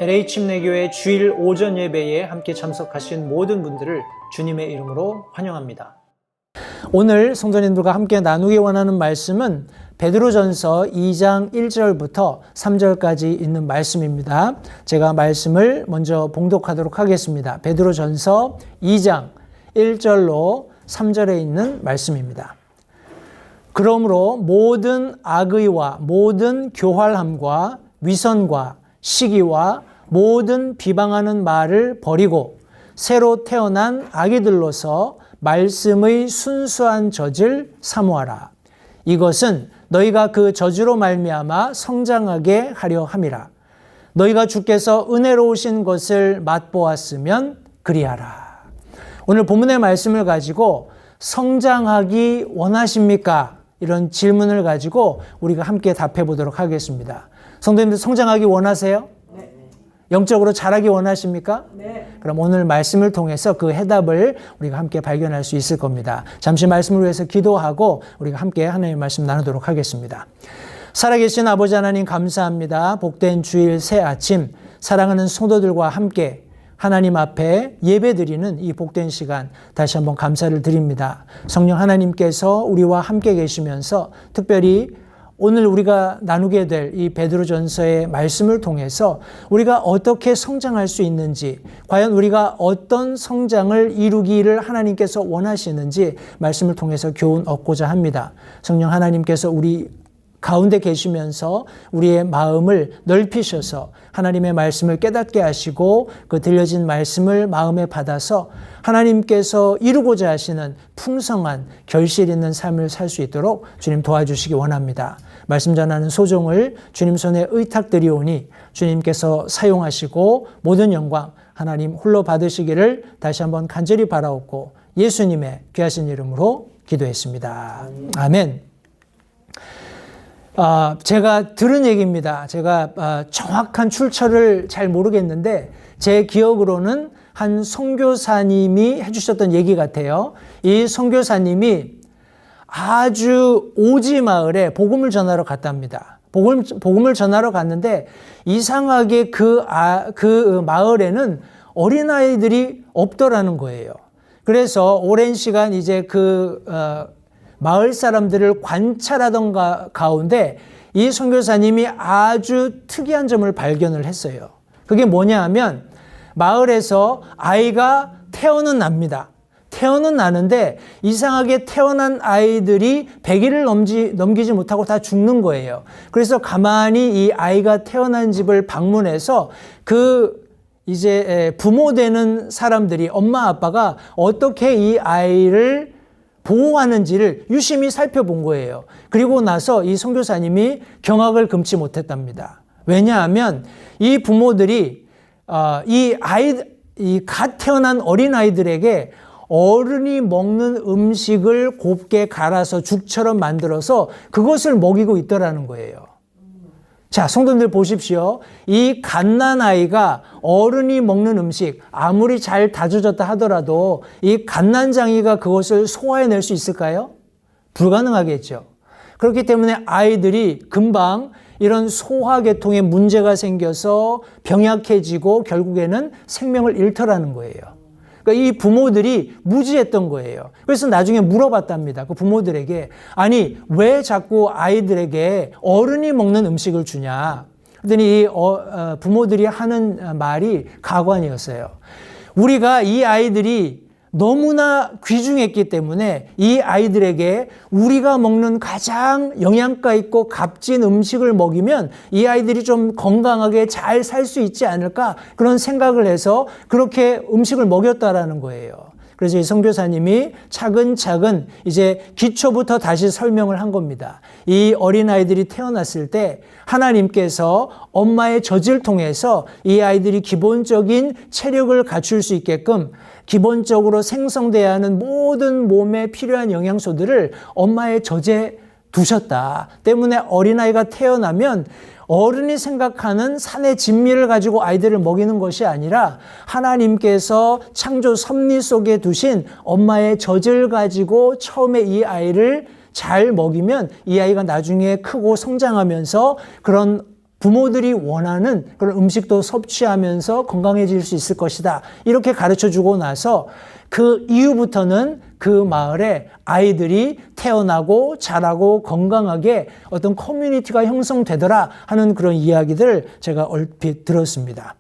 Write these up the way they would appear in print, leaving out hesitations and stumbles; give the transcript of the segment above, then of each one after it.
LA 침례교회 주일 오전 예배에 함께 참석하신 모든 분들을 주님의 이름으로 환영합니다. 오늘 성도님들과 함께 나누기 원하는 말씀은 베드로전서 2장 1절부터 3절까지 있는 말씀입니다. 제가 말씀을 먼저 봉독하도록 하겠습니다. 베드로전서 2장 1절로 3절에 있는 말씀입니다. 그러므로 모든 악의와 모든 교활함과 위선과 시기와 모든 비방하는 말을 버리고 새로 태어난 아기들로서 말씀의 순수한 젖을 사모하라. 이것은 너희가 그 젖으로 말미암아 성장하게 하려 함이라. 너희가 주께서 은혜로우신 것을 맛보았으면 그리하라. 오늘 본문의 말씀을 가지고 성장하기 원하십니까? 이런 질문을 가지고 우리가 함께 답해 보도록 하겠습니다. 성도님들 성장하기 원하세요? 네. 영적으로 자라기 원하십니까? 네. 그럼 오늘 말씀을 통해서 그 해답을 우리가 함께 발견할 수 있을 겁니다. 잠시 말씀을 위해서 기도하고 우리가 함께 하나님의 말씀 나누도록 하겠습니다. 살아계신 아버지 하나님 감사합니다. 복된 주일 새 아침 사랑하는 성도들과 함께 하나님 앞에 예배드리는 이 복된 시간 다시 한번 감사를 드립니다. 성령 하나님께서 우리와 함께 계시면서 특별히 오늘 우리가 나누게 될 이 베드로전서의 말씀을 통해서 우리가 어떻게 성장할 수 있는지, 과연 우리가 어떤 성장을 이루기를 하나님께서 원하시는지 말씀을 통해서 교훈 얻고자 합니다. 성령 하나님께서 우리 가운데 계시면서 우리의 마음을 넓히셔서 하나님의 말씀을 깨닫게 하시고 그 들려진 말씀을 마음에 받아서 하나님께서 이루고자 하시는 풍성한 결실 있는 삶을 살 수 있도록 주님 도와주시기 원합니다. 말씀 전하는 소종을 주님 손에 의탁드리오니 주님께서 사용하시고 모든 영광 하나님 홀로 받으시기를 다시 한번 간절히 바라옵고 예수님의 귀하신 이름으로 기도했습니다. 아멘. 제가 들은 얘기입니다. 제가 정확한 출처를 잘 모르겠는데 제 기억으로는 한 선교사님이 해주셨던 얘기 같아요. 이 선교사님이 아주 오지 마을에 복음을 전하러 갔답니다. 복음을 전하러 갔는데 이상하게 그 마을에는 어린아이들이 없더라는 거예요. 그래서 오랜 시간 이제 마을 사람들을 관찰하던 가운데 이 선교사님이 아주 특이한 점을 발견을 했어요. 그게 뭐냐 하면 마을에서 아이가 태어는 납니다. 태어는 나는데 이상하게 태어난 아이들이 100일을 넘기지 못하고 다 죽는 거예요. 그래서 가만히 이 아이가 태어난 집을 방문해서 이제 부모 되는 사람들이 엄마 아빠가 어떻게 이 아이를 보호하는지를 유심히 살펴본 거예요. 그리고 나서 이 선교사님이 경악을 금치 못했답니다. 왜냐하면 이 부모들이 이 갓 태어난 어린아이들에게 어른이 먹는 음식을 곱게 갈아서 죽처럼 만들어서 그것을 먹이고 있더라는 거예요. 자, 성도님들 보십시오. 이 갓난아이가 어른이 먹는 음식 아무리 잘 다져졌다 하더라도 이 갓난장이가 그것을 소화해낼 수 있을까요? 불가능하겠죠. 그렇기 때문에 아이들이 금방 이런 소화계통에 문제가 생겨서 병약해지고 결국에는 생명을 잃더라는 거예요. 그러니까 이 부모들이 무지했던 거예요. 그래서 나중에 물어봤답니다. 그 부모들에게 아니 왜 자꾸 아이들에게 어른이 먹는 음식을 주냐. 그랬더니 이 부모들이 하는 말이 가관이었어요. 우리가 이 아이들이 너무나 귀중했기 때문에 이 아이들에게 우리가 먹는 가장 영양가 있고 값진 음식을 먹이면 이 아이들이 좀 건강하게 잘 살 수 있지 않을까 그런 생각을 해서 그렇게 음식을 먹였다라는 거예요. 그래서 이 선교사님이 차근차근 이제 기초부터 다시 설명을 한 겁니다. 이 어린아이들이 태어났을 때 하나님께서 엄마의 젖을 통해서 이 아이들이 기본적인 체력을 갖출 수 있게끔 기본적으로 생성돼야 하는 모든 몸에 필요한 영양소들을 엄마의 젖에 두셨다. 때문에 어린아이가 태어나면 어른이 생각하는 산의 진미를 가지고 아이들을 먹이는 것이 아니라 하나님께서 창조 섭리 속에 두신 엄마의 젖을 가지고 처음에 이 아이를 잘 먹이면 이 아이가 나중에 크고 성장하면서 그런 부모들이 원하는 그런 음식도 섭취하면서 건강해질 수 있을 것이다. 이렇게 가르쳐주고 나서 그 이후부터는 그 마을에 아이들이 태어나고 자라고 건강하게 어떤 커뮤니티가 형성되더라 하는 그런 이야기들 제가 얼핏 들었습니다.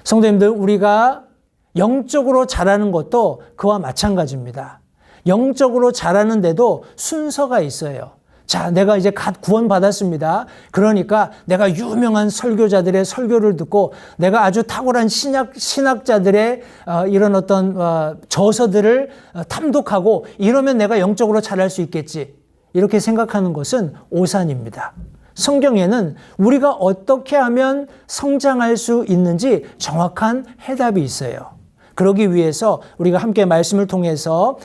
성도님들, 우리가 영적으로 자라는 것도 그와 마찬가지입니다. 영적으로 자라는데도 순서가 있어요. 자, 내가 이제 갓 구원받았습니다. 그러니까 내가 유명한 설교자들의 설교를 듣고 내가 아주 탁월한 신학자들의 이런 어떤 저서들을 탐독하고 이러면 내가 영적으로 자랄 수 있겠지. 이렇게 생각하는 것은 오산입니다. 성경에는 우리가 어떻게 하면 성장할 수 있는지 정확한 해답이 있어요. 그러기 위해서 우리가 함께 말씀을 통해서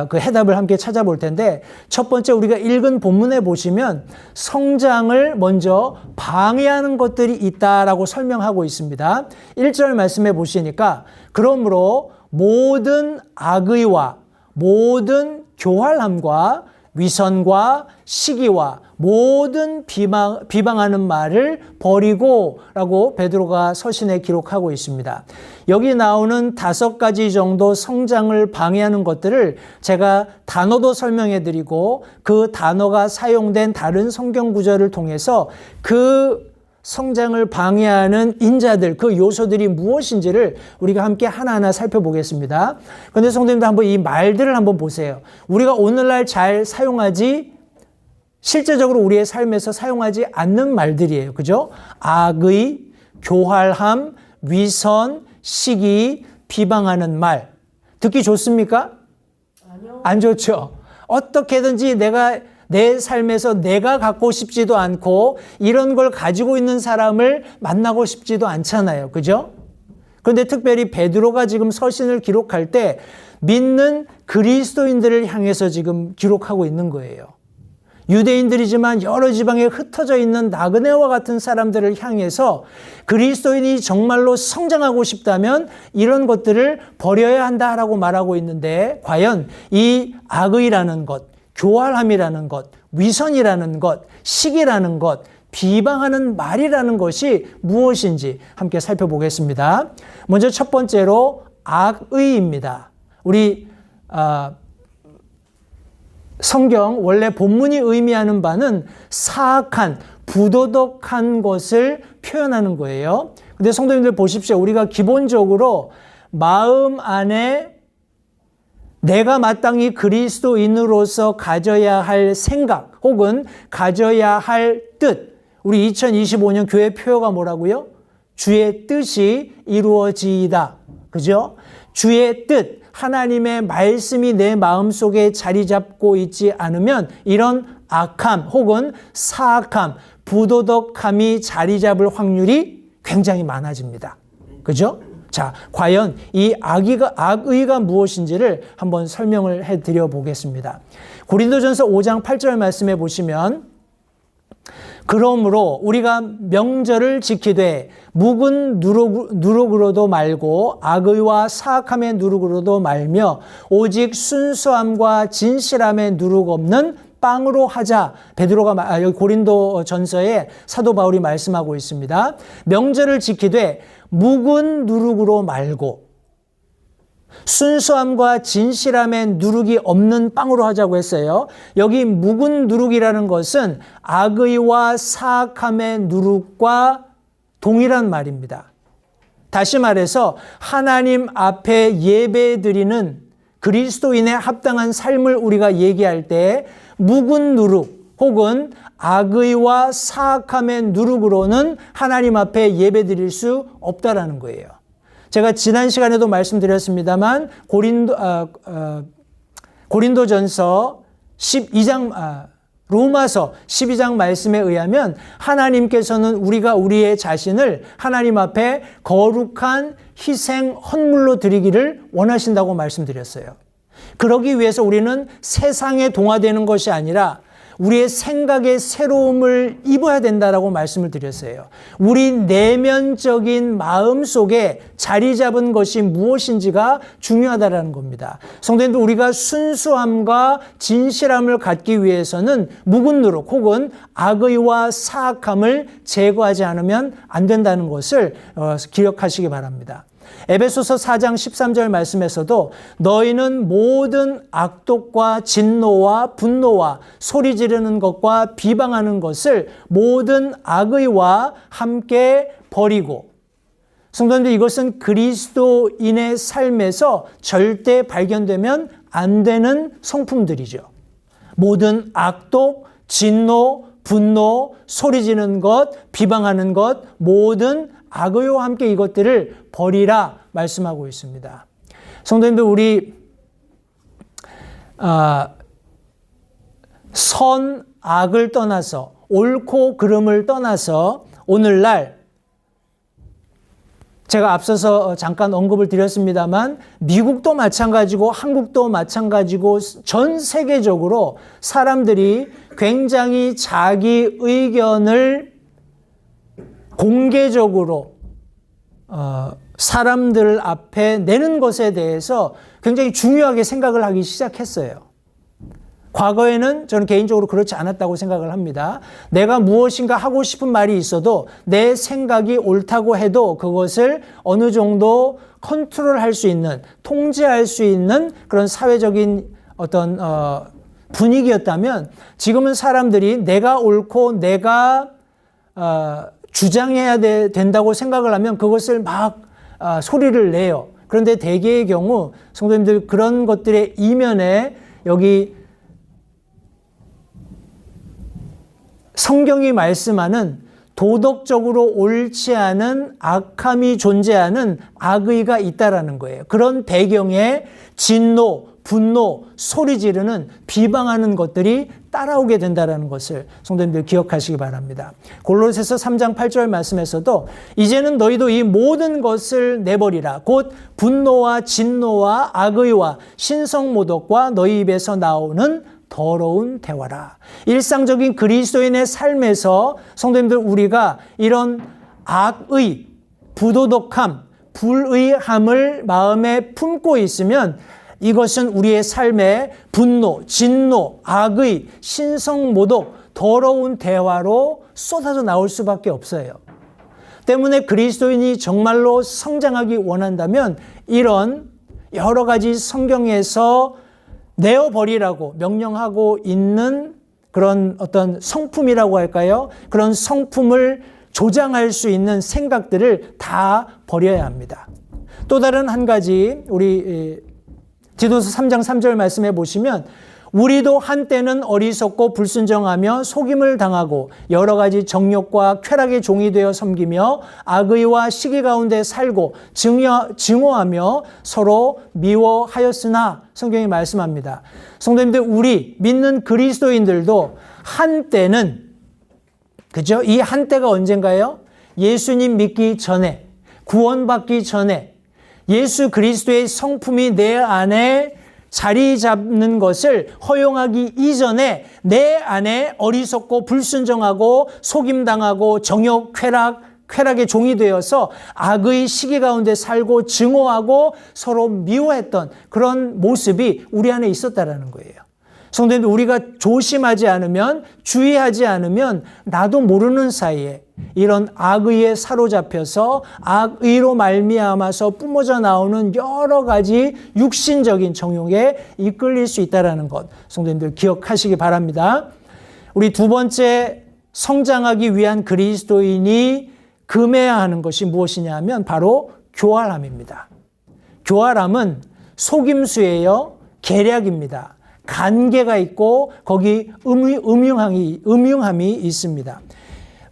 그 해답을 함께 찾아볼 텐데, 첫 번째 우리가 읽은 본문에 보시면 성장을 먼저 방해하는 것들이 있다라고 설명하고 있습니다. 1절 말씀해 보시니까 그러므로 모든 악의와 모든 교활함과 위선과 시기와 모든 비방하는 말을 버리고 라고 베드로가 서신에 기록하고 있습니다. 여기 나오는 5가지 정도 성장을 방해하는 것들을 제가 단어도 설명해 드리고 그 단어가 사용된 다른 성경 구절을 통해서 그 성장을 방해하는 인자들, 그 요소들이 무엇인지를 우리가 함께 하나하나 살펴보겠습니다. 그런데 성도님들 한번 이 말들을 한번 보세요. 우리가 오늘날 잘 사용하지, 실제적으로 우리의 삶에서 사용하지 않는 말들이에요. 그죠? 악의, 교활함, 위선, 시기, 비방하는 말. 듣기 좋습니까? 아니요. 안 좋죠. 어떻게든지 내 삶에서 내가 갖고 싶지도 않고 이런 걸 가지고 있는 사람을 만나고 싶지도 않잖아요. 그죠? 그런데 특별히 베드로가 지금 서신을 기록할 때 믿는 그리스도인들을 향해서 지금 기록하고 있는 거예요. 유대인들이지만 여러 지방에 흩어져 있는 나그네와 같은 사람들을 향해서 그리스도인이 정말로 성장하고 싶다면 이런 것들을 버려야 한다라고 말하고 있는데, 과연 이 악의라는 것, 교활함이라는 것, 위선이라는 것, 시기라는 것, 비방하는 말이라는 것이 무엇인지 함께 살펴보겠습니다. 먼저 첫 번째로 악의입니다. 우리 성경 원래 본문이 의미하는 바는 사악한, 부도덕한 것을 표현하는 거예요. 근데 성도님들 보십시오. 우리가 기본적으로 마음 안에 내가 마땅히 그리스도인으로서 가져야 할 생각 혹은 가져야 할 뜻, 우리 2025년 교회 표어가 뭐라고요? 주의 뜻이 이루어지이다. 그죠? 주의 뜻, 하나님의 말씀이 내 마음속에 자리 잡고 있지 않으면 이런 악함 혹은 사악함, 부도덕함이 자리 잡을 확률이 굉장히 많아집니다. 그죠? 자, 과연 이 악의가 무엇인지를 한번 설명을 해드려 보겠습니다. 고린도전서 5장 8절 말씀해 보시면, 그러므로 우리가 명절을 지키되 묵은 누룩으로도 말고 악의와 사악함의 누룩으로도 말며 오직 순수함과 진실함의 누룩 없는 빵으로 하자. 베드로가 여기 고린도전서에 사도 바울이 말씀하고 있습니다. 명절을 지키되 묵은 누룩으로 말고 순수함과 진실함의 누룩이 없는 빵으로 하자고 했어요. 여기 묵은 누룩이라는 것은 악의와 사악함의 누룩과 동일한 말입니다. 다시 말해서 하나님 앞에 예배드리는 그리스도인의 합당한 삶을 우리가 얘기할 때 묵은 누룩 혹은 악의와 사악함의 누룩으로는 하나님 앞에 예배드릴 수 없다라는 거예요. 제가 지난 시간에도 말씀드렸습니다만 고린도전서 12장 로마서 12장 말씀에 의하면 하나님께서는 우리의 자신을 하나님 앞에 거룩한 희생 헌물로 드리기를 원하신다고 말씀드렸어요. 그러기 위해서 우리는 세상에 동화되는 것이 아니라 우리의 생각의 새로움을 입어야 된다라고 말씀을 드렸어요. 우리 내면적인 마음 속에 자리 잡은 것이 무엇인지가 중요하다라는 겁니다. 성도님들, 우리가 순수함과 진실함을 갖기 위해서는 묵은 누룩 혹은 악의와 사악함을 제거하지 않으면 안 된다는 것을 기억하시기 바랍니다. 에베소서 4장 13절 말씀에서도 너희는 모든 악독과 진노와 분노와 소리 지르는 것과 비방하는 것을 모든 악의와 함께 버리고, 성도님들, 이것은 그리스도인의 삶에서 절대 발견되면 안 되는 성품들이죠. 모든 악독, 진노, 분노, 소리 지르는 것, 비방하는 것, 모든 악의와 함께 이것들을 버리라 말씀하고 있습니다. 성도님들, 우리 선, 악을 떠나서, 옳고 그름을 떠나서 오늘날 제가 앞서서 잠깐 언급을 드렸습니다만 미국도 마찬가지고 한국도 마찬가지고 전 세계적으로 사람들이 굉장히 자기 의견을 공개적으로 사람들 앞에 내는 것에 대해서 굉장히 중요하게 생각을 하기 시작했어요. 과거에는 저는 개인적으로 그렇지 않았다고 생각을 합니다. 내가 무엇인가 하고 싶은 말이 있어도 내 생각이 옳다고 해도 그것을 어느 정도 컨트롤할 수 있는, 통제할 수 있는 그런 사회적인 어떤 분위기였다면, 지금은 사람들이 내가 옳고 내가 주장해야 된다고 생각을 하면 그것을 막 소리를 내요. 그런데 대개의 경우 성도님들, 그런 것들의 이면에 여기 성경이 말씀하는 도덕적으로 옳지 않은 악함이 존재하는 악의가 있다라는 거예요. 그런 배경에 진노, 분노, 소리 지르는, 비방하는 것들이 따라오게 된다는 것을 성도님들 기억하시기 바랍니다. 골로새서 3장 8절 말씀에서도 이제는 너희도 이 모든 것을 내버리라. 곧 분노와 진노와 악의와 신성모독과 너희 입에서 나오는 더러운 대화라. 일상적인 그리스도인의 삶에서 성도님들, 우리가 이런 악의, 부도덕함, 불의함을 마음에 품고 있으면 이것은 우리의 삶에 분노, 진노, 악의, 신성모독, 더러운 대화로 쏟아져 나올 수밖에 없어요. 때문에 그리스도인이 정말로 성장하기 원한다면 이런 여러 가지 성경에서 내어버리라고 명령하고 있는 그런 어떤 성품이라고 할까요? 그런 성품을 조장할 수 있는 생각들을 다 버려야 합니다. 또 다른 한 가지, 우리 디도서 3장 3절 말씀해 보시면 우리도 한때는 어리석고 불순종하며 속임을 당하고 여러 가지 정욕과 쾌락의 종이 되어 섬기며 악의와 시기 가운데 살고 증오하며 서로 미워하였으나, 성경이 말씀합니다. 성도님들, 우리 믿는 그리스도인들도 한때는, 그죠? 이 한때가 언젠가요? 예수님 믿기 전에, 구원받기 전에 예수 그리스도의 성품이 내 안에 자리 잡는 것을 허용하기 이전에 내 안에 어리석고 불순종하고 속임당하고 정욕, 쾌락의 종이 되어서 악의 시기 가운데 살고 증오하고 서로 미워했던 그런 모습이 우리 안에 있었다라는 거예요. 성도님들, 우리가 조심하지 않으면, 주의하지 않으면 나도 모르는 사이에 이런 악의에 사로잡혀서 악의로 말미암아서 뿜어져 나오는 여러 가지 육신적인 정욕에 이끌릴 수 있다는 것, 성도님들 기억하시기 바랍니다. 우리 두 번째, 성장하기 위한 그리스도인이 금해야 하는 것이 무엇이냐 하면 바로 교활함입니다. 교활함은 속임수예요. 계략입니다. 간계가 있고 거기 음흉함이 있습니다.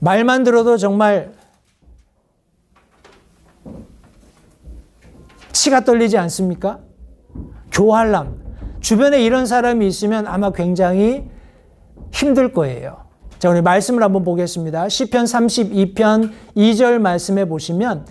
말만 들어도 정말 치가 떨리지 않습니까? 교활함. 주변에 이런 사람이 있으면 아마 굉장히 힘들 거예요. 자, 우리 말씀을 한번 보겠습니다. 시편 32편 2절 말씀해 보시면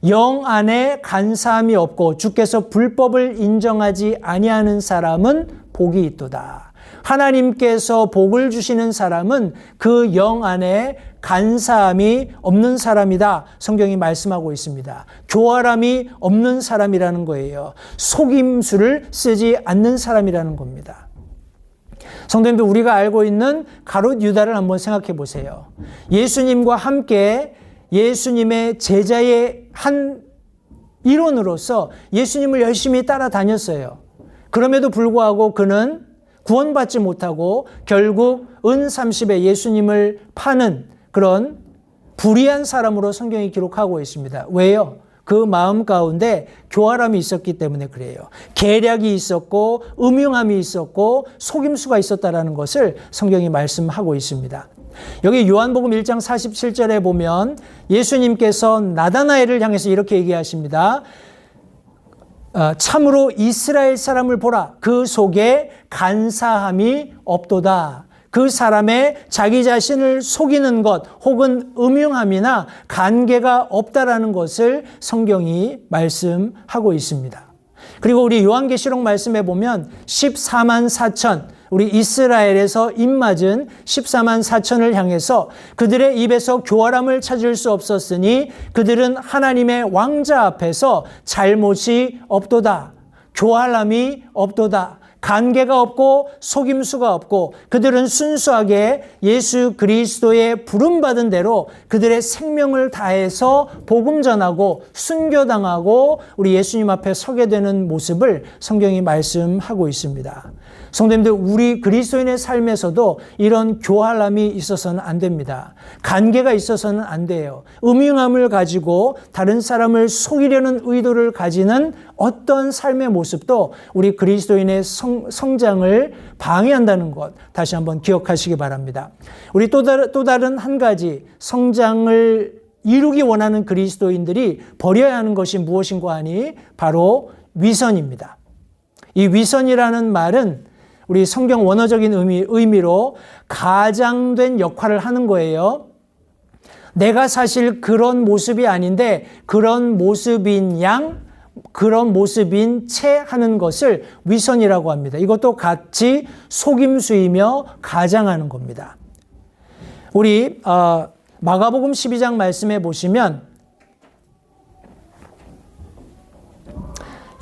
영 안에 간사함이 없고 주께서 불법을 인정하지 아니하는 사람은 복이 있도다. 하나님께서 복을 주시는 사람은 그 영 안에 간사함이 없는 사람이다. 성경이 말씀하고 있습니다. 교활함이 없는 사람이라는 거예요. 속임수를 쓰지 않는 사람이라는 겁니다. 성도님들, 우리가 알고 있는 가룟 유다를 한번 생각해 보세요. 예수님과 함께 예수님의 제자의 한 일원으로서 예수님을 열심히 따라다녔어요. 그럼에도 불구하고 그는 구원받지 못하고 결국 은 30에 예수님을 파는 그런 불의한 사람으로 성경이 기록하고 있습니다. 왜요? 그 마음 가운데 교활함이 있었기 때문에 그래요. 계략이 있었고 음흉함이 있었고 속임수가 있었다라는 것을 성경이 말씀하고 있습니다. 여기 요한복음 1장 47절에 보면 예수님께서 나다나엘을 향해서 이렇게 얘기하십니다. 참으로 이스라엘 사람을 보라. 그 속에 간사함이 없도다. 그 사람의 자기 자신을 속이는 것 혹은 음흉함이나 간계가 없다라는 것을 성경이 말씀하고 있습니다. 그리고 우리 요한계시록 말씀에 보면 14만 4천, 우리 이스라엘에서 입맞은 14만 4천을 향해서 그들의 입에서 교활함을 찾을 수 없었으니 그들은 하나님의 왕자 앞에서 잘못이 없도다. 교활함이 없도다. 간계가 없고 속임수가 없고 그들은 순수하게 예수 그리스도의 부름받은 대로 그들의 생명을 다해서 복음 전하고 순교당하고 우리 예수님 앞에 서게 되는 모습을 성경이 말씀하고 있습니다. 성도님들, 우리 그리스도인의 삶에서도 이런 교활함이 있어서는 안 됩니다. 간계가 있어서는 안 돼요. 음흉함을 가지고 다른 사람을 속이려는 의도를 가지는 어떤 삶의 모습도 우리 그리스도인의 성장을 방해한다는 것 다시 한번 기억하시기 바랍니다. 우리 또 다른 한 가지 성장을 이루기 원하는 그리스도인들이 버려야 하는 것이 무엇인가 하니 바로 위선입니다. 이 위선이라는 말은 우리 성경 원어적인 의미로 가장된 역할을 하는 거예요. 내가 사실 그런 모습이 아닌데 그런 모습인 그런 모습인 채 하는 것을 위선이라고 합니다. 이것도 같이 속임수이며 가장하는 겁니다. 우리 마가복음 12장 말씀해 보시면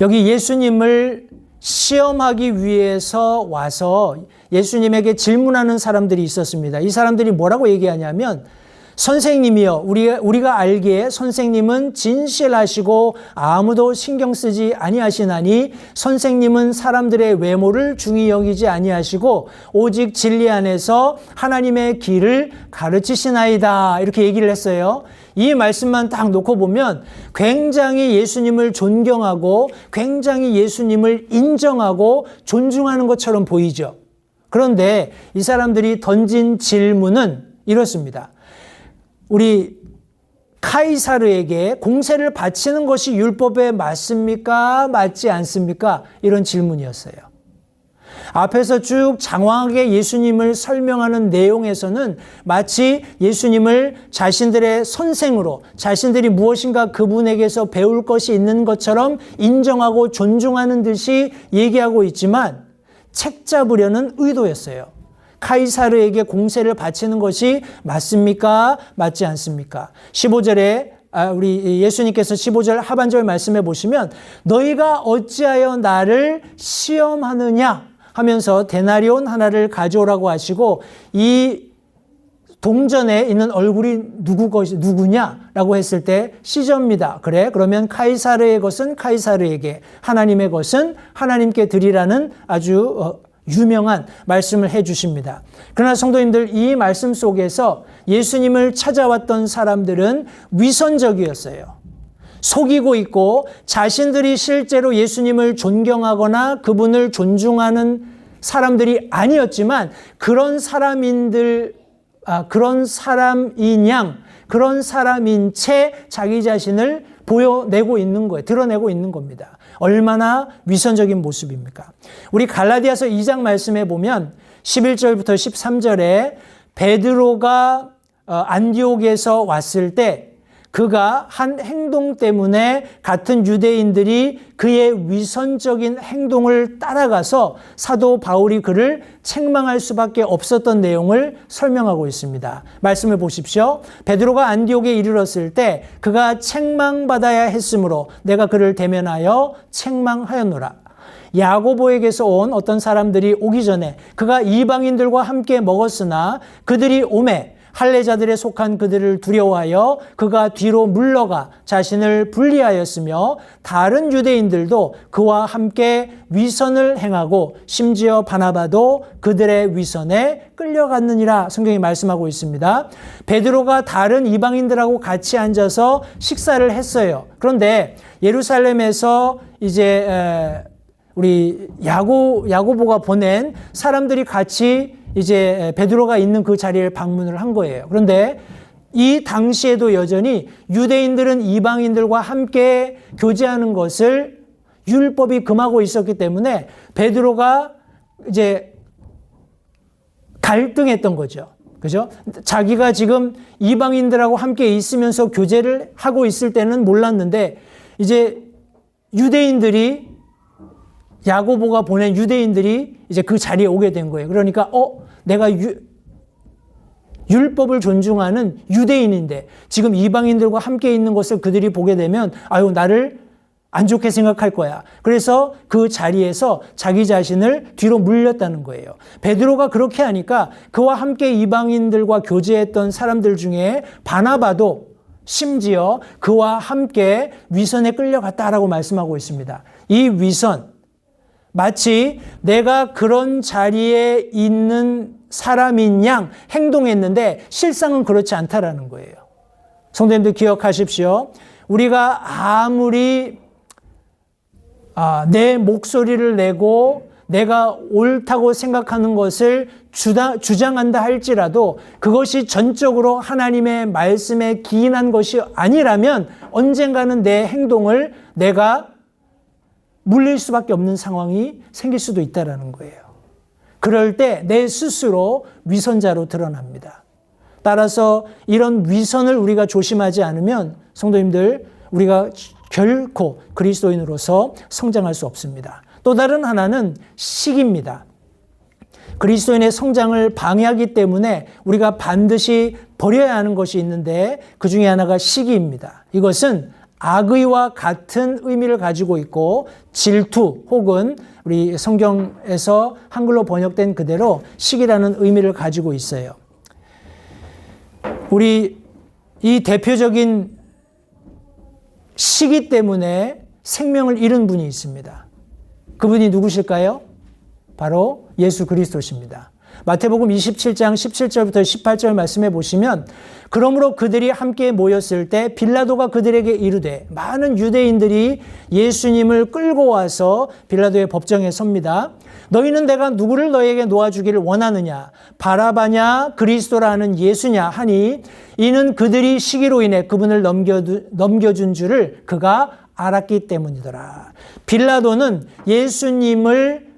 여기 예수님을 시험하기 위해서 와서 예수님에게 질문하는 사람들이 있었습니다. 이 사람들이 뭐라고 얘기하냐면 선생님이요, 우리가 알기에 선생님은 진실하시고 아무도 신경 쓰지 아니하시나니 선생님은 사람들의 외모를 중히 여기지 아니하시고 오직 진리 안에서 하나님의 길을 가르치시나이다. 이렇게 얘기를 했어요. 이 말씀만 딱 놓고 보면 굉장히 예수님을 존경하고 굉장히 예수님을 인정하고 존중하는 것처럼 보이죠. 그런데 이 사람들이 던진 질문은 이렇습니다. 우리 카이사르에게 공세를 바치는 것이 율법에 맞습니까? 맞지 않습니까? 이런 질문이었어요. 앞에서 쭉 장황하게 예수님을 설명하는 내용에서는 마치 예수님을 자신들의 선생으로 자신들이 무엇인가 그분에게서 배울 것이 있는 것처럼 인정하고 존중하는 듯이 얘기하고 있지만 책 잡으려는 의도였어요. 카이사르에게 공세를 바치는 것이 맞습니까? 맞지 않습니까? 15절에 우리 예수님께서 15절 하반절 말씀해 보시면 너희가 어찌하여 나를 시험하느냐 하면서 데나리온 하나를 가져오라고 하시고 이 동전에 있는 얼굴이 누구냐라고 했을 때 시저입니다. 그래? 그러면 카이사르의 것은 카이사르에게, 하나님의 것은 하나님께 드리라는 아주 유명한 말씀을 해 주십니다. 그러나 성도님들, 이 말씀 속에서 예수님을 찾아왔던 사람들은 위선적이었어요. 속이고 있고 자신들이 실제로 예수님을 존경하거나 그분을 존중하는 사람들이 아니었지만 그런 사람인 채 자기 자신을 보여내고 있는 거예요. 드러내고 있는 겁니다. 얼마나 위선적인 모습입니까? 우리 갈라디아서 2장 말씀에 보면 11절부터 13절에 베드로가 안디옥에서 왔을 때 그가 한 행동 때문에 같은 유대인들이 그의 위선적인 행동을 따라가서 사도 바울이 그를 책망할 수밖에 없었던 내용을 설명하고 있습니다. 말씀을 보십시오. 베드로가 안디옥에 이르렀을 때 그가 책망받아야 했으므로 내가 그를 대면하여 책망하였노라. 야고보에게서 온 어떤 사람들이 오기 전에 그가 이방인들과 함께 먹었으나 그들이 오매 할례자들에 속한 그들을 두려워하여 그가 뒤로 물러가 자신을 분리하였으며 다른 유대인들도 그와 함께 위선을 행하고 심지어 바나바도 그들의 위선에 끌려갔느니라 성경이 말씀하고 있습니다. 베드로가 다른 이방인들하고 같이 앉아서 식사를 했어요. 그런데 예루살렘에서 이제 우리 야고보가 보낸 사람들이 같이 이제 베드로가 있는 그 자리에 방문을 한 거예요. 그런데 이 당시에도 여전히 유대인들은 이방인들과 함께 교제하는 것을 율법이 금하고 있었기 때문에 베드로가 이제 갈등했던 거죠. 그죠? 자기가 지금 이방인들하고 함께 있으면서 교제를 하고 있을 때는 몰랐는데 이제 유대인들이 야고보가 보낸 유대인들이 이제 그 자리에 오게 된 거예요. 그러니까 내가 율법을 존중하는 유대인인데 지금 이방인들과 함께 있는 것을 그들이 보게 되면 나를 안 좋게 생각할 거야. 그래서 그 자리에서 자기 자신을 뒤로 물렸다는 거예요. 베드로가 그렇게 하니까 그와 함께 이방인들과 교제했던 사람들 중에 바나바도 심지어 그와 함께 위선에 끌려갔다라고 말씀하고 있습니다. 이 위선, 마치 내가 그런 자리에 있는 사람인 양 행동했는데 실상은 그렇지 않다라는 거예요. 성도님들 기억하십시오. 우리가 아무리 내 목소리를 내고 내가 옳다고 생각하는 것을 주장한다 할지라도 그것이 전적으로 하나님의 말씀에 기인한 것이 아니라면 언젠가는 내 행동을 내가 물릴 수밖에 없는 상황이 생길 수도 있다는 거예요. 그럴 때 내 스스로 위선자로 드러납니다. 따라서 이런 위선을 우리가 조심하지 않으면 성도님들 우리가 결코 그리스도인으로서 성장할 수 없습니다. 또 다른 하나는 시기입니다. 그리스도인의 성장을 방해하기 때문에 우리가 반드시 버려야 하는 것이 있는데 그 중에 하나가 시기입니다. 이것은 악의와 같은 의미를 가지고 있고 질투 혹은 우리 성경에서 한글로 번역된 그대로 시기라는 의미를 가지고 있어요. 우리 이 대표적인 시기 때문에 생명을 잃은 분이 있습니다. 그분이 누구실까요? 바로 예수 그리스도십니다. 마태복음 27장 17절부터 18절 말씀해 보시면 그러므로 그들이 함께 모였을 때 빌라도가 그들에게 이르되 많은 유대인들이 예수님을 끌고 와서 빌라도의 법정에 섭니다. 너희는 내가 누구를 너희에게 놓아주기를 원하느냐? 바라바냐 그리스도라는 예수냐 하니 이는 그들이 시기로 인해 그분을 넘겨준 줄을 그가 알았기 때문이더라. 빌라도는 예수님을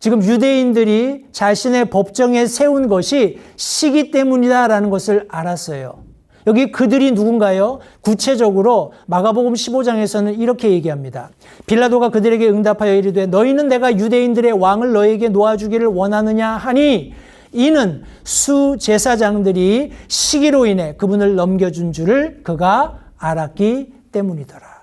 지금 유대인들이 자신의 법정에 세운 것이 시기 때문이다라는 것을 알았어요. 여기 그들이 누군가요? 구체적으로 마가복음 15장에서는 이렇게 얘기합니다. 빌라도가 그들에게 응답하여 이르되 너희는 내가 유대인들의 왕을 너희에게 놓아주기를 원하느냐 하니 이는 수제사장들이 시기로 인해 그분을 넘겨준 줄을 그가 알았기 때문이더라.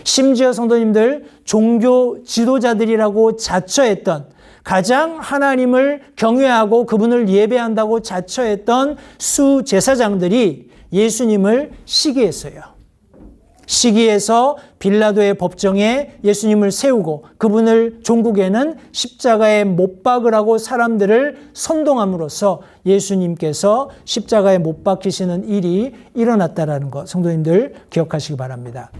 심지어 성도님들 종교 지도자들이라고 자처했던 가장 하나님을 경외하고 그분을 예배한다고 자처했던 수제사장들이 예수님을 시기했어요. 시기해서 빌라도의 법정에 예수님을 세우고 그분을 종국에는 십자가에 못 박으라고 사람들을 선동함으로써 예수님께서 십자가에 못 박히시는 일이 일어났다는 것 성도님들 기억하시기 바랍니다.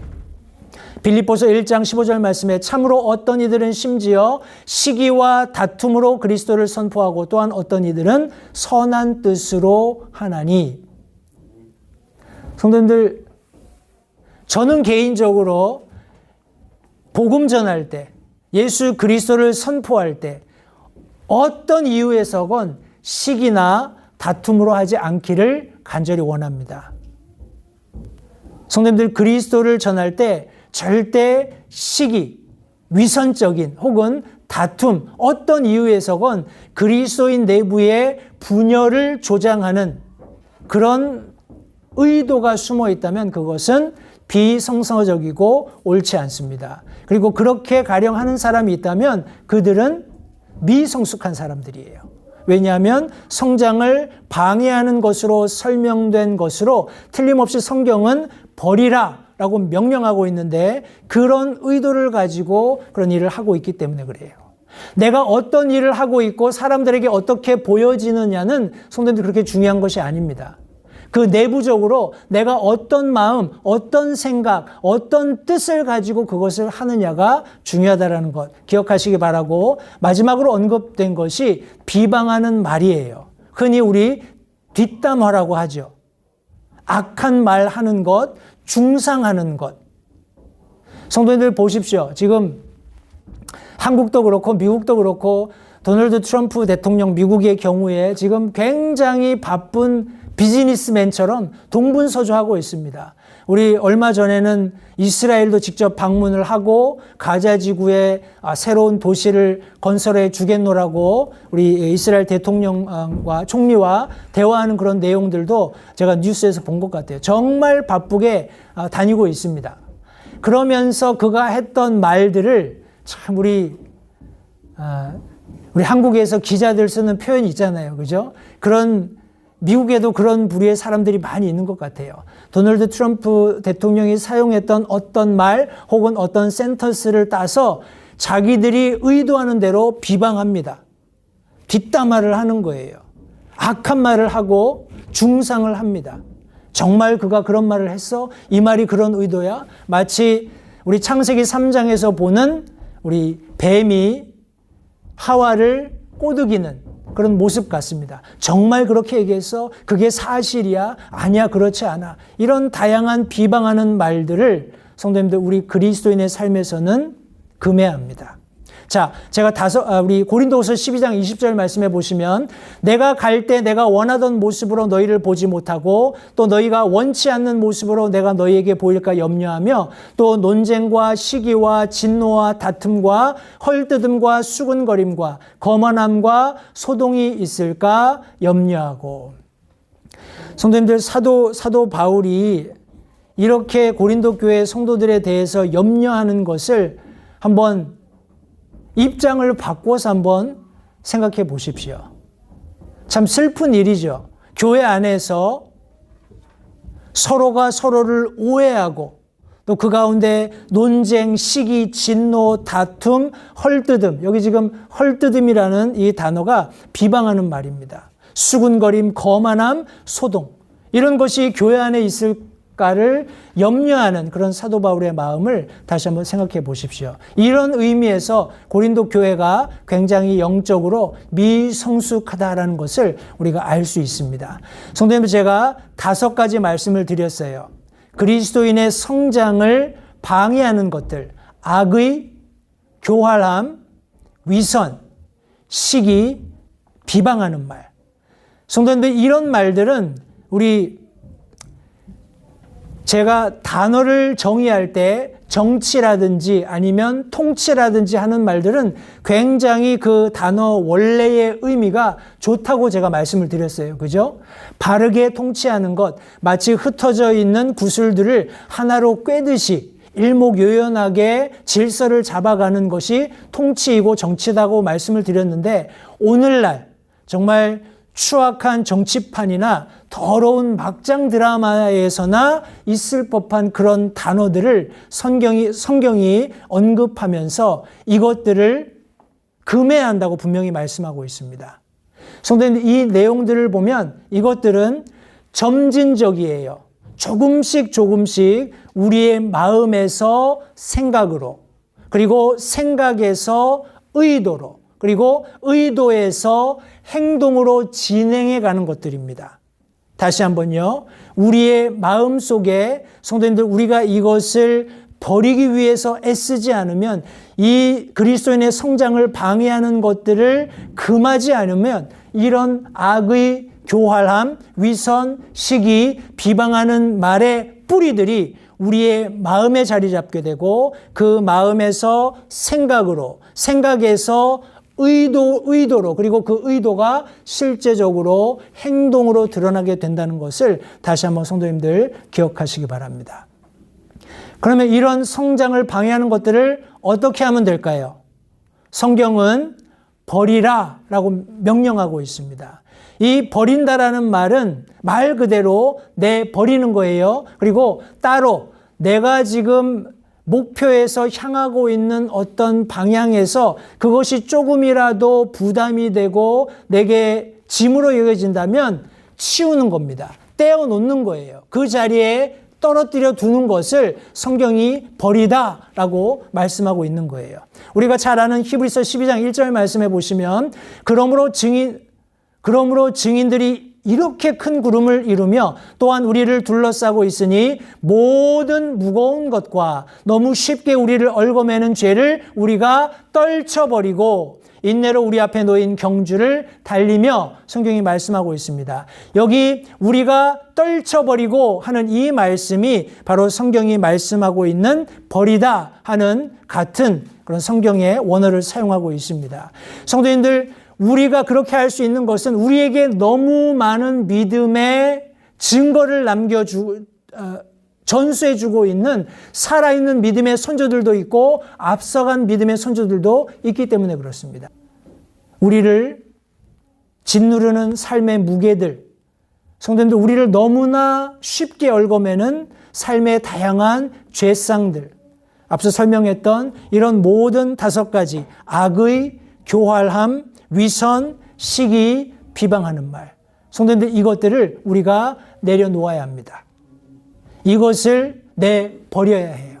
빌립보서 1장 15절 말씀에 참으로 어떤 이들은 심지어 시기와 다툼으로 그리스도를 선포하고 또한 어떤 이들은 선한 뜻으로 하나니. 성도님들 저는 개인적으로 복음 전할 때 예수 그리스도를 선포할 때 어떤 이유에서건 시기나 다툼으로 하지 않기를 간절히 원합니다. 성도님들, 그리스도를 전할 때 절대 시기, 위선적인 혹은 다툼, 어떤 이유에서건 그리스도인 내부의 분열을 조장하는 그런 의도가 숨어 있다면 그것은 비성서적이고 옳지 않습니다. 그리고 그렇게 가령 하는 사람이 있다면 그들은 미성숙한 사람들이에요. 왜냐하면 성장을 방해하는 것으로 설명된 것으로 틀림없이 성경은 버리라 라고 명령하고 있는데 그런 의도를 가지고 그런 일을 하고 있기 때문에 그래요. 내가 어떤 일을 하고 있고 사람들에게 어떻게 보여지느냐는 성도님들 그렇게 중요한 것이 아닙니다. 그 내부적으로 내가 어떤 마음, 어떤 생각, 어떤 뜻을 가지고 그것을 하느냐가 중요하다는 것 기억하시기 바라고, 마지막으로 언급된 것이 비방하는 말이에요. 흔히 우리 뒷담화라고 하죠. 악한 말 하는 것, 중상하는 것. 성도님들 보십시오. 지금 한국도 그렇고 미국도 그렇고 도널드 트럼프 대통령 미국의 경우에 지금 굉장히 바쁜 비즈니스맨처럼 동분서주하고 있습니다. 우리 얼마 전에는 이스라엘도 직접 방문을 하고 가자 지구에 새로운 도시를 건설해 주겠노라고 우리 이스라엘 대통령과 총리와 대화하는 그런 내용들도 제가 뉴스에서 본 것 같아요. 정말 바쁘게 다니고 있습니다. 그러면서 그가 했던 말들을 참 우리 한국에서 기자들 쓰는 표현이 있잖아요. 그죠? 미국에도 그런 부류의 사람들이 많이 있는 것 같아요. 도널드 트럼프 대통령이 사용했던 어떤 말 혹은 어떤 센턴스를 따서 자기들이 의도하는 대로 비방합니다. 뒷담화를 하는 거예요. 악한 말을 하고 중상을 합니다. 정말 그가 그런 말을 했어? 이 말이 그런 의도야? 마치 우리 창세기 3장에서 보는 우리 뱀이 하와를 꼬드기는 그런 모습 같습니다. 정말 그렇게 얘기했어? 그게 사실이야? 아니야, 그렇지 않아. 이런 다양한 비방하는 말들을 성도님들 우리 그리스도인의 삶에서는 금해야 합니다. 자, 제가 우리 고린도후서 12장 20절 말씀해 보시면 내가 갈 때 내가 원하던 모습으로 너희를 보지 못하고 또 너희가 원치 않는 모습으로 내가 너희에게 보일까 염려하며 또 논쟁과 시기와 진노와 다툼과 헐뜯음과 수군거림과 거만함과 소동이 있을까 염려하고. 성도님들, 사도 바울이 이렇게 고린도 교회 성도들에 대해서 염려하는 것을 한번 입장을 바꿔서 한번 생각해 보십시오. 참 슬픈 일이죠. 교회 안에서 서로가 서로를 오해하고 또 그 가운데 논쟁, 시기, 진노, 다툼, 헐뜯음. 여기 지금 헐뜯음이라는 이 단어가 비방하는 말입니다. 수군거림, 거만함, 소동. 이런 것이 교회 안에 있을까를 염려하는 그런 사도 바울의 마음을 다시 한번 생각해 보십시오. 이런 의미에서 고린도 교회가 굉장히 영적으로 미성숙하다라는 것을 우리가 알 수 있습니다. 성도님들, 제가 5가지 말씀을 드렸어요. 그리스도인의 성장을 방해하는 것들, 악의, 교활함, 위선, 시기, 비방하는 말. 성도님들, 이런 말들은 제가 단어를 정의할 때 정치라든지 아니면 통치라든지 하는 말들은 굉장히 그 단어 원래의 의미가 좋다고 제가 말씀을 드렸어요. 그죠? 바르게 통치하는 것, 마치 흩어져 있는 구슬들을 하나로 꿰듯이 일목요연하게 질서를 잡아가는 것이 통치이고 정치다고 말씀을 드렸는데, 오늘날 정말 추악한 정치판이나 더러운 막장 드라마에서나 있을 법한 그런 단어들을 성경이 언급하면서 이것들을 금해야 한다고 분명히 말씀하고 있습니다. 성도님들, 이 내용들을 보면 이것들은 점진적이에요. 조금씩 우리의 마음에서 생각으로, 그리고 생각에서 의도로, 그리고 의도에서 행동으로 진행해 가는 것들입니다. 다시 한번요. 우리의 마음속에, 성도님들, 우리가 이것을 버리기 위해서 애쓰지 않으면, 이 그리스도인의 성장을 방해하는 것들을 금하지 않으면 이런 악의 교활함, 위선, 시기, 비방하는 말의 뿌리들이 우리의 마음에 자리 잡게 되고 그 마음에서 생각으로, 생각에서 의도로, 그리고 그 의도가 실제적으로 행동으로 드러나게 된다는 것을 다시 한번 성도님들 기억하시기 바랍니다. 그러면 이런 성장을 방해하는 것들을 어떻게 하면 될까요? 성경은 버리라 라고 명령하고 있습니다. 이 버린다라는 말은 말 그대로 내버리는 거예요. 그리고 따로 내가 지금 목표에서 향하고 있는 어떤 방향에서 그것이 조금이라도 부담이 되고 내게 짐으로 여겨진다면 치우는 겁니다. 떼어놓는 거예요. 그 자리에 떨어뜨려 두는 것을 성경이 버리다라고 말씀하고 있는 거예요. 우리가 잘 아는 히브리서 12장 1절 말씀해 보시면 그러므로 증인들이 이렇게 큰 구름을 이루며 또한 우리를 둘러싸고 있으니 모든 무거운 것과 너무 쉽게 우리를 얽어매는 죄를 우리가 떨쳐버리고 인내로 우리 앞에 놓인 경주를 달리며 성경이 말씀하고 있습니다. 여기 우리가 떨쳐버리고 하는 이 말씀이 바로 성경이 말씀하고 있는 버리다 하는 같은 그런 성경의 원어를 사용하고 있습니다. 성도님들, 우리가 그렇게 할 수 있는 것은 우리에게 너무 많은 믿음의 증거를 전수해주고 있는 살아있는 믿음의 선조들도 있고 앞서간 믿음의 선조들도 있기 때문에 그렇습니다. 우리를 짓누르는 삶의 무게들, 성도님들, 우리를 너무나 쉽게 얽어매는 삶의 다양한 죄상들, 앞서 설명했던 이런 모든 5가지 악의, 교활함, 위선, 시기, 비방하는 말, 성도님들, 이것들을 우리가 내려놓아야 합니다. 이것을 내버려야 해요.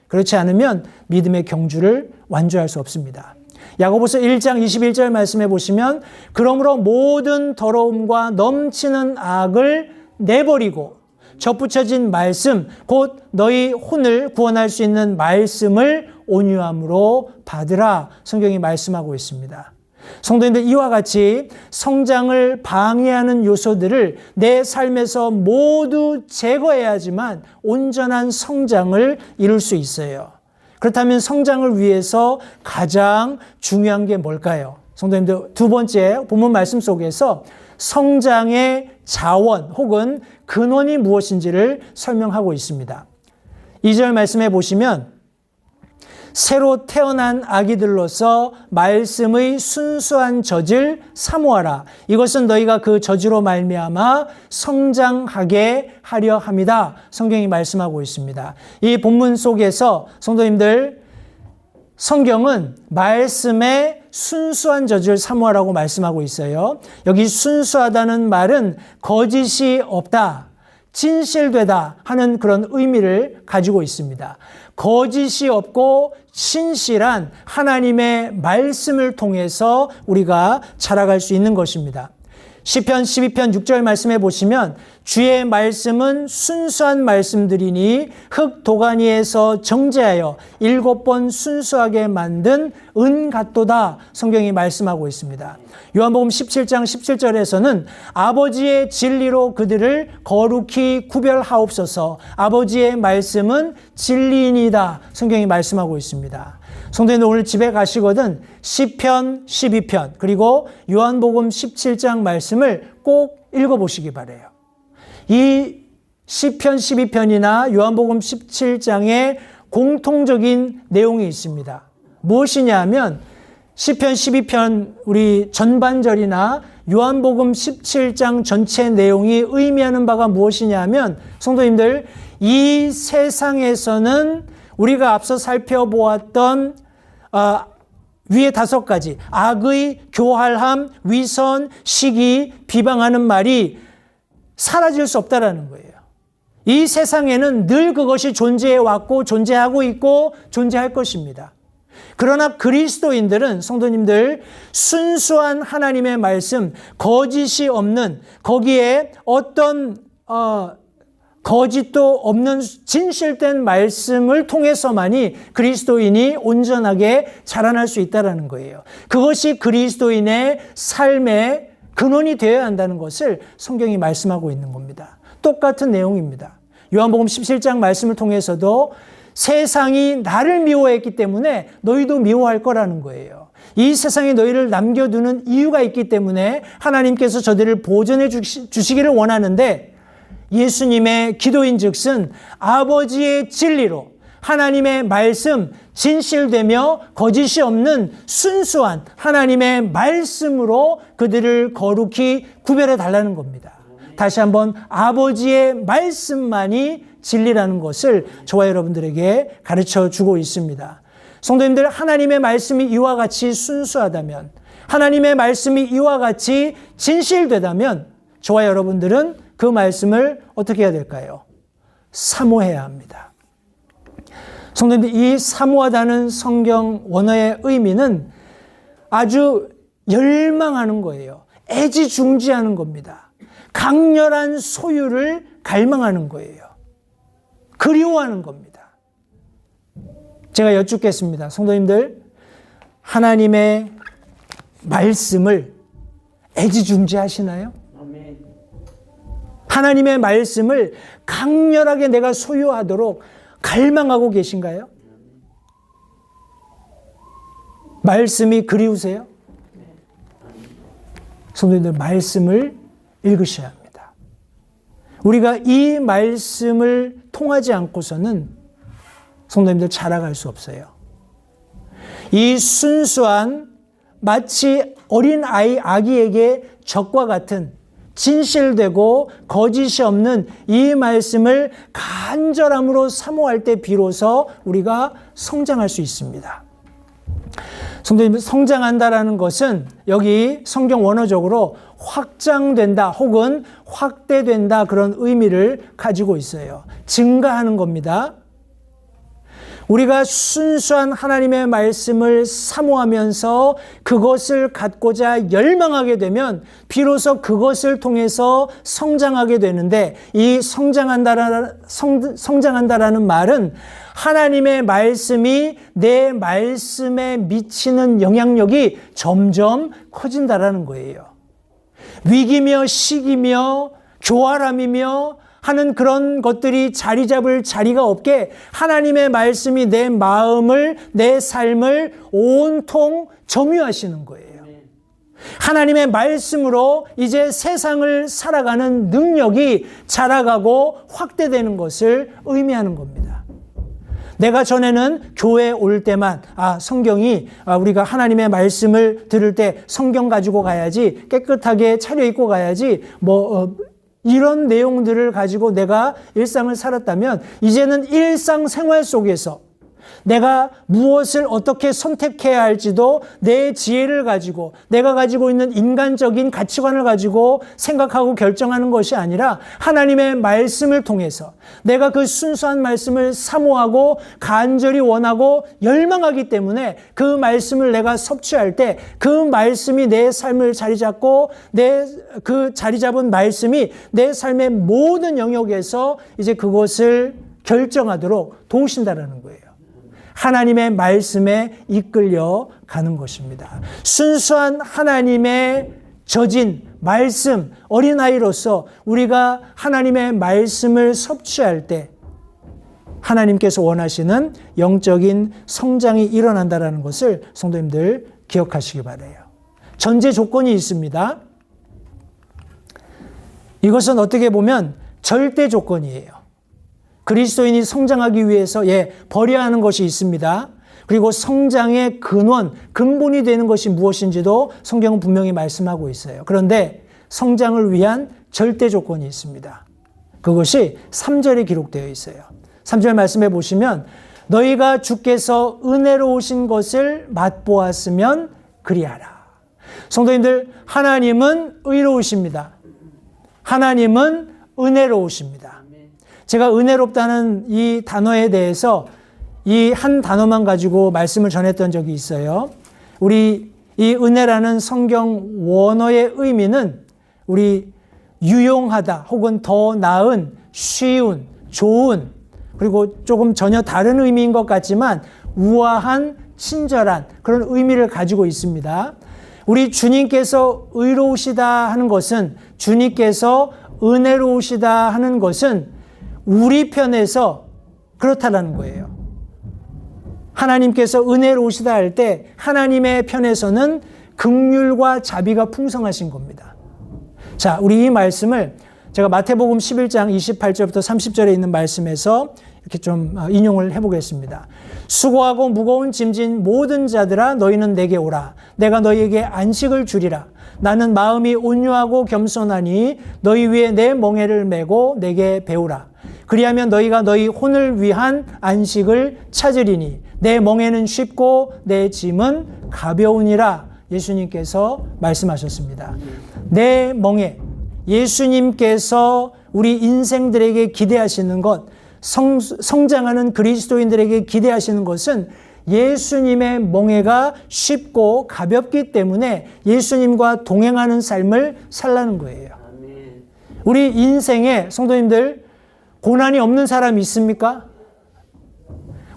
그렇지 않으면 믿음의 경주를 완주할 수 없습니다. 야고보서 1장 21절 말씀해 보시면 그러므로 모든 더러움과 넘치는 악을 내버리고 접붙여진 말씀, 곧 너희 혼을 구원할 수 있는 말씀을 온유함으로 받으라, 성경이 말씀하고 있습니다. 성도님들, 이와 같이 성장을 방해하는 요소들을 내 삶에서 모두 제거해야지만 온전한 성장을 이룰 수 있어요. 그렇다면 성장을 위해서 가장 중요한 게 뭘까요? 성도님들, 2번째 본문 말씀 속에서 성장의 자원 혹은 근원이 무엇인지를 설명하고 있습니다. 2절 말씀해 보시면 새로 태어난 아기들로서 말씀의 순수한 젖을 사모하라. 이것은 너희가 그 젖으로 말미암아 성장하게 하려 함이다. 성경이 말씀하고 있습니다. 이 본문 속에서 성도님들, 성경은 말씀의 순수한 젖을 사모하라고 말씀하고 있어요. 여기 순수하다는 말은 거짓이 없다, 진실되다 하는 그런 의미를 가지고 있습니다. 거짓이 없고 신실한 하나님의 말씀을 통해서 우리가 자라갈 수 있는 것입니다. 시편 12편 6절 말씀해 보시면 주의 말씀은 순수한 말씀들이니 흙 도가니에서 정제하여 7번 순수하게 만든 은 같도다, 성경이 말씀하고 있습니다. 요한복음 17장 17절에서는 아버지의 진리로 그들을 거룩히 구별하옵소서, 아버지의 말씀은 진리이니다, 성경이 말씀하고 있습니다. 성도님들, 오늘 집에 가시거든 시편 12편 그리고 요한복음 17장 말씀을 꼭 읽어보시기 바라요. 이 시편 12편이나 요한복음 17장에 공통적인 내용이 있습니다. 무엇이냐 하면 시편 12편 우리 전반절이나 요한복음 17장 전체 내용이 의미하는 바가 무엇이냐 하면, 성도님들, 이 세상에서는 우리가 앞서 살펴보았던 위에 5가지 악의, 교활함, 위선, 시기, 비방하는 말이 사라질 수 없다라는 거예요. 이 세상에는 늘 그것이 존재해 왔고 존재하고 있고 존재할 것입니다. 그러나 그리스도인들은, 성도님들, 순수한 하나님의 말씀, 거짓이 없는, 거기에 어떤 거짓도 없는 진실된 말씀을 통해서만이 그리스도인이 온전하게 자라날 수 있다는 거예요. 그것이 그리스도인의 삶의 근원이 되어야 한다는 것을 성경이 말씀하고 있는 겁니다. 똑같은 내용입니다. 요한복음 17장 말씀을 통해서도 세상이 나를 미워했기 때문에 너희도 미워할 거라는 거예요. 이 세상에 너희를 남겨두는 이유가 있기 때문에 하나님께서 저들을 보존해 주시기를 원하는데, 예수님의 기도인즉슨 아버지의 진리로 하나님의 말씀, 진실되며 거짓이 없는 순수한 하나님의 말씀으로 그들을 거룩히 구별해 달라는 겁니다. 다시 한번 아버지의 말씀만이 진리라는 것을 저와 여러분들에게 가르쳐 주고 있습니다. 성도님들, 하나님의 말씀이 이와 같이 순수하다면, 하나님의 말씀이 이와 같이 진실되다면 저와 여러분들은 그 말씀을 어떻게 해야 될까요? 사모해야 합니다. 성도님들, 이 사모하다는 성경 원어의 의미는 아주 열망하는 거예요. 애지중지하는 겁니다. 강렬한 소유를 갈망하는 거예요. 그리워하는 겁니다. 제가 여쭙겠습니다. 성도님들, 하나님의 말씀을 애지중지하시나요? 하나님의 말씀을 강렬하게 내가 소유하도록 갈망하고 계신가요? 말씀이 그리우세요? 성도님들, 말씀을 읽으셔야 합니다. 우리가 이 말씀을 통하지 않고서는 성도님들 자라갈 수 없어요. 이 순수한 마치 어린 아기에게 젖과 같은 진실되고 거짓이 없는 이 말씀을 간절함으로 사모할 때 비로소 우리가 성장할 수 있습니다. 성도님, 성장한다라는 것은 여기 성경 원어적으로 확장된다 혹은 확대된다 그런 의미를 가지고 있어요. 증가하는 겁니다. 우리가 순수한 하나님의 말씀을 사모하면서 그것을 갖고자 열망하게 되면 비로소 그것을 통해서 성장하게 되는데, 이 성장한다라는 말은 하나님의 말씀이 내 말씀에 미치는 영향력이 점점 커진다라는 거예요. 위기며 시기며 교활함이며 하는 그런 것들이 자리 잡을 자리가 없게 하나님의 말씀이 내 마음을, 내 삶을 온통 점유하시는 거예요. 하나님의 말씀으로 이제 세상을 살아가는 능력이 자라가고 확대되는 것을 의미하는 겁니다. 내가 전에는 교회에 올 때만 성경이 우리가 하나님의 말씀을 들을 때 성경 가지고 가야지, 깨끗하게 차려입고 가야지, 이런 내용들을 가지고 내가 일상을 살았다면, 이제는 일상생활 속에서 내가 무엇을 어떻게 선택해야 할지도 내 지혜를 가지고 내가 가지고 있는 인간적인 가치관을 가지고 생각하고 결정하는 것이 아니라 하나님의 말씀을 통해서 내가 그 순수한 말씀을 사모하고 간절히 원하고 열망하기 때문에 그 말씀을 내가 섭취할 때 그 말씀이 내 삶을 자리 잡고 그 자리 잡은 말씀이 내 삶의 모든 영역에서 이제 그것을 결정하도록 도우신다라는 거예요. 하나님의 말씀에 이끌려 가는 것입니다. 순수한 하나님의 젖인 말씀, 어린아이로서 우리가 하나님의 말씀을 섭취할 때 하나님께서 원하시는 영적인 성장이 일어난다는 것을 성도님들 기억하시기 바라요. 전제 조건이 있습니다. 이것은 어떻게 보면 절대 조건이에요. 그리스도인이 성장하기 위해서 버려야 하는 것이 있습니다. 그리고 성장의 근본이 되는 것이 무엇인지도 성경은 분명히 말씀하고 있어요. 그런데 성장을 위한 절대 조건이 있습니다. 그것이 3절에 기록되어 있어요. 3절 말씀해 보시면 너희가 주께서 은혜로우신 것을 맛보았으면 그리하라. 성도님들, 하나님은 의로우십니다. 하나님은 은혜로우십니다. 제가 은혜롭다는 이 단어에 대해서 이 한 단어만 가지고 말씀을 전했던 적이 있어요. 우리 이 은혜라는 성경 원어의 의미는 우리 유용하다 혹은 더 나은, 쉬운, 좋은, 그리고 조금 전혀 다른 의미인 것 같지만 우아한, 친절한 그런 의미를 가지고 있습니다. 우리 주님께서 의로우시다 하는 것은, 주님께서 은혜로우시다 하는 것은 우리 편에서 그렇다라는 거예요. 하나님께서 은혜로우시다 할 때 하나님의 편에서는 긍휼과 자비가 풍성하신 겁니다. 자, 우리 이 말씀을 제가 마태복음 11장 28절부터 30절에 있는 말씀에서 이렇게 좀 인용을 해보겠습니다. 수고하고 무거운 짐진 모든 자들아 너희는 내게 오라. 내가 너희에게 안식을 주리라. 나는 마음이 온유하고 겸손하니 너희 위에 내 멍에를 메고 내게 배우라. 그리하면 너희가 너희 혼을 위한 안식을 찾으리니 내 멍에는 쉽고 내 짐은 가벼우니라. 예수님께서 말씀하셨습니다. 내 멍에, 예수님께서 우리 인생들에게 기대하시는 것, 성장하는 그리스도인들에게 기대하시는 것은 예수님의 멍에가 쉽고 가볍기 때문에 예수님과 동행하는 삶을 살라는 거예요. 우리 인생에 성도님들 고난이 없는 사람이 있습니까?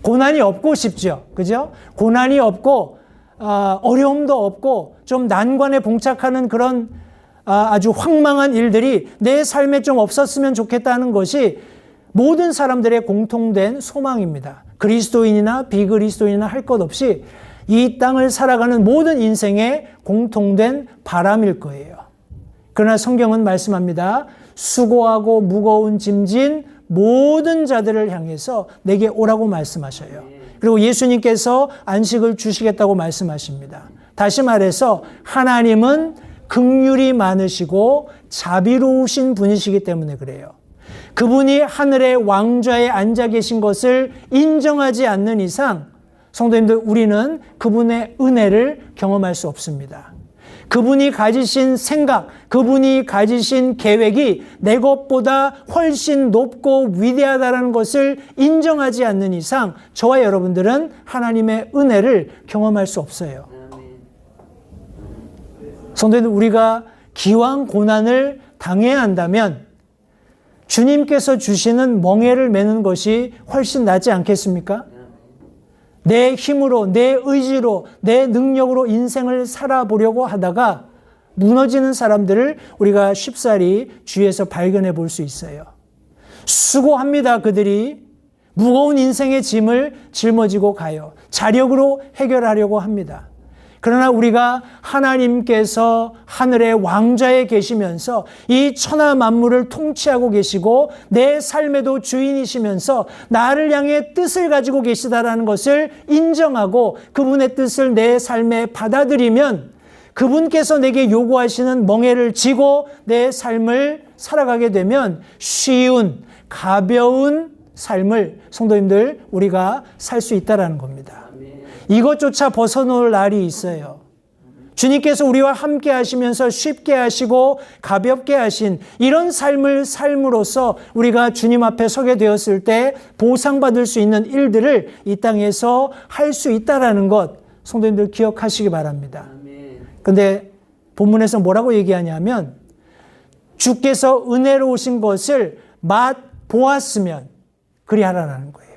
고난이 없고 싶죠. 그죠? 고난이 없고 어려움도 없고 좀 난관에 봉착하는 그런 아주 황망한 일들이 내 삶에 좀 없었으면 좋겠다는 것이 모든 사람들의 공통된 소망입니다. 그리스도인이나 비그리스도인이나 할 것 없이 이 땅을 살아가는 모든 인생의 공통된 바람일 거예요. 그러나 성경은 말씀합니다. 수고하고 무거운 짐진 모든 자들을 향해서 내게 오라고 말씀하셔요. 그리고 예수님께서 안식을 주시겠다고 말씀하십니다. 다시 말해서 하나님은 긍휼이 많으시고 자비로우신 분이시기 때문에 그래요. 그분이 하늘의 왕좌에 앉아 계신 것을 인정하지 않는 이상 성도님들 우리는 그분의 은혜를 경험할 수 없습니다. 그분이 가지신 생각, 그분이 가지신 계획이 내 것보다 훨씬 높고 위대하다는 것을 인정하지 않는 이상 저와 여러분들은 하나님의 은혜를 경험할 수 없어요. 성도님들 우리가 기왕 고난을 당해야 한다면 주님께서 주시는 멍에를 메는 것이 훨씬 낫지 않겠습니까? 내 힘으로, 내 의지로, 내 능력으로 인생을 살아보려고 하다가 무너지는 사람들을 우리가 쉽사리 주위에서 발견해 볼 수 있어요. 수고합니다. 그들이 무거운 인생의 짐을 짊어지고 가요. 자력으로 해결하려고 합니다. 그러나 우리가 하나님께서 하늘의 왕좌에 계시면서 이 천하 만물을 통치하고 계시고 내 삶에도 주인이시면서 나를 향해 뜻을 가지고 계시다라는 것을 인정하고 그분의 뜻을 내 삶에 받아들이면 그분께서 내게 요구하시는 멍에를 지고 내 삶을 살아가게 되면 쉬운, 가벼운 삶을 성도님들 우리가 살 수 있다라는 겁니다. 이것조차 벗어놓을 날이 있어요. 주님께서 우리와 함께 하시면서 쉽게 하시고 가볍게 하신 이런 삶을 삶으로써 우리가 주님 앞에 서게 되었을 때 보상받을 수 있는 일들을 이 땅에서 할 수 있다라는 것 성도님들 기억하시기 바랍니다. 그런데 본문에서 뭐라고 얘기하냐면 주께서 은혜로우신 것을 맛보았으면 그리하라는 거예요.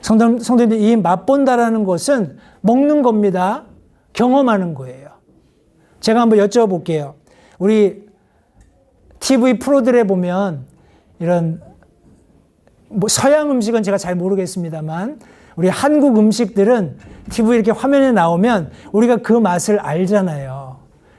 성도님들 이 맛본다라는 것은 먹는 겁니다. 경험하는 거예요. 제가 한번 여쭤볼게요. 우리 TV 프로들에 보면 이런 뭐 서양 음식은 제가 잘 모르겠습니다만 우리 한국 음식들은 TV 이렇게 화면에 나오면 우리가 그 맛을 알잖아요.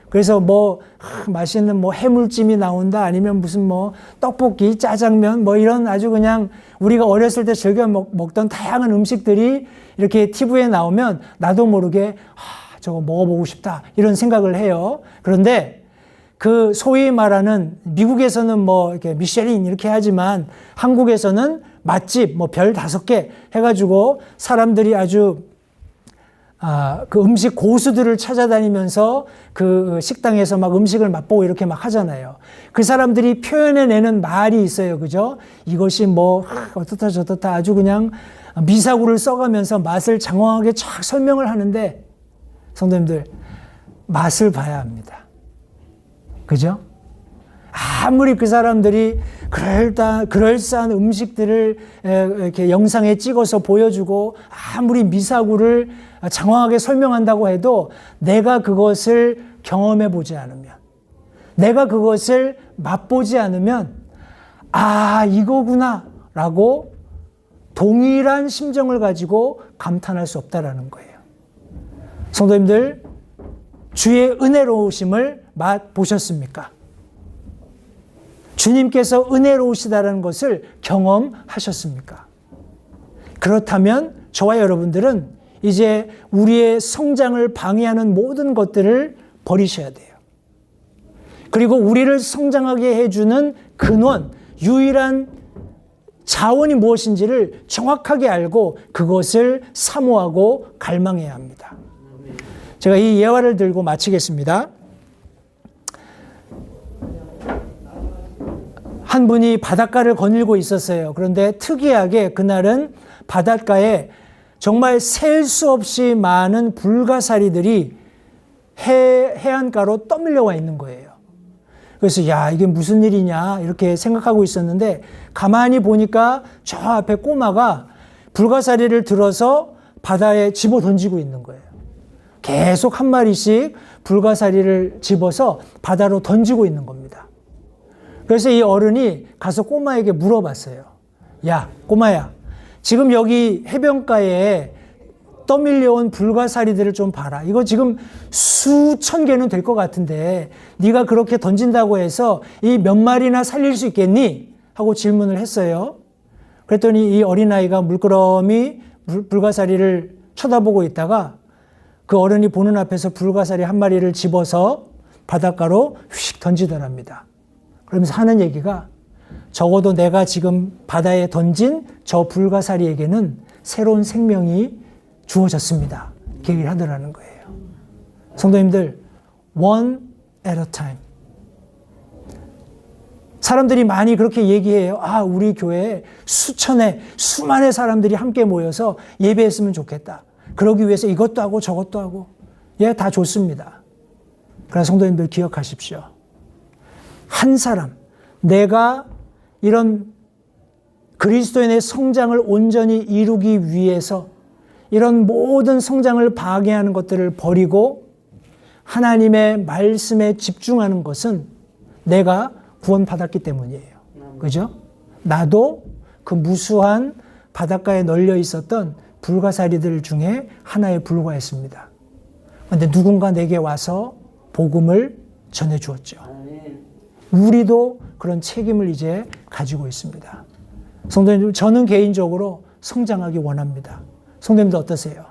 그래서 뭐 맛있는 뭐 해물찜이 나온다 아니면 무슨 뭐 떡볶이, 짜장면 뭐 이런 아주 그냥 우리가 어렸을 때 즐겨 먹던 다양한 음식들이 이렇게 TV에 나오면 나도 모르게 저거 먹어보고 싶다 이런 생각을 해요. 그런데 그 소위 말하는 미국에서는 뭐 이렇게 미쉐린 이렇게 하지만 한국에서는 맛집 뭐 별 5개 해가지고 사람들이 아주 그 음식 고수들을 찾아다니면서 그 식당에서 막 음식을 맛보고 이렇게 막 하잖아요. 그 사람들이 표현해내는 말이 있어요. 그죠? 이것이 뭐 어떻다 저떻다 아주 그냥 미사구를 써가면서 맛을 장황하게 쫙 설명을 하는데 성도님들 맛을 봐야 합니다. 그죠? 아무리 그 사람들이 그럴싸한 음식들을 이렇게 영상에 찍어서 보여주고 아무리 미사구를 장황하게 설명한다고 해도 내가 그것을 경험해 보지 않으면, 내가 그것을 맛보지 않으면 아, 이거구나 라고 동일한 심정을 가지고 감탄할 수 없다라는 거예요. 성도님들, 주의 은혜로우심을 맛보셨습니까? 주님께서 은혜로우시다는 것을 경험하셨습니까? 그렇다면 저와 여러분들은 이제 우리의 성장을 방해하는 모든 것들을 버리셔야 돼요. 그리고 우리를 성장하게 해주는 근원, 유일한 자원이 무엇인지를 정확하게 알고 그것을 사모하고 갈망해야 합니다. 제가 이 예화를 들고 마치겠습니다. 한 분이 바닷가를 거닐고 있었어요. 그런데 특이하게 그날은 바닷가에 정말 셀 수 없이 많은 불가사리들이 해안가로 떠밀려와 있는 거예요. 그래서 야, 이게 무슨 일이냐 이렇게 생각하고 있었는데 가만히 보니까 저 앞에 꼬마가 불가사리를 들어서 바다에 집어 던지고 있는 거예요. 계속 한 마리씩 불가사리를 집어서 바다로 던지고 있는 겁니다. 그래서 이 어른이 가서 꼬마에게 물어봤어요. 야, 꼬마야, 지금 여기 해변가에 떠밀려온 불가사리들을 좀 봐라. 이거 지금 수천 개는 될 것 같은데 네가 그렇게 던진다고 해서 이 몇 마리나 살릴 수 있겠니? 하고 질문을 했어요. 그랬더니 이 어린아이가 물끄러미 불가사리를 쳐다보고 있다가 그 어른이 보는 앞에서 불가사리 한 마리를 집어서 바닷가로 휙 던지더랍니다. 그러면서 하는 얘기가 적어도 내가 지금 바다에 던진 저 불가사리에게는 새로운 생명이 주어졌습니다. 이렇게 얘기를 하더라는 거예요. 성도님들, one at a time. 사람들이 많이 그렇게 얘기해요. 아, 우리 교회에 수만의 사람들이 함께 모여서 예배했으면 좋겠다. 그러기 위해서 이것도 하고 저것도 하고. 예, 다 좋습니다. 그러나 성도님들 기억하십시오. 한 사람, 내가 이런 그리스도인의 성장을 온전히 이루기 위해서 이런 모든 성장을 방해하는 것들을 버리고 하나님의 말씀에 집중하는 것은 내가 구원받았기 때문이에요. 그죠? 나도 그 무수한 바닷가에 널려 있었던 불가사리들 중에 하나에 불과했습니다. 그런데 누군가 내게 와서 복음을 전해주었죠. 우리도 그런 책임을 이제 가지고 있습니다. 성도님들, 저는 개인적으로 성장하기 원합니다. 성도님들 어떠세요?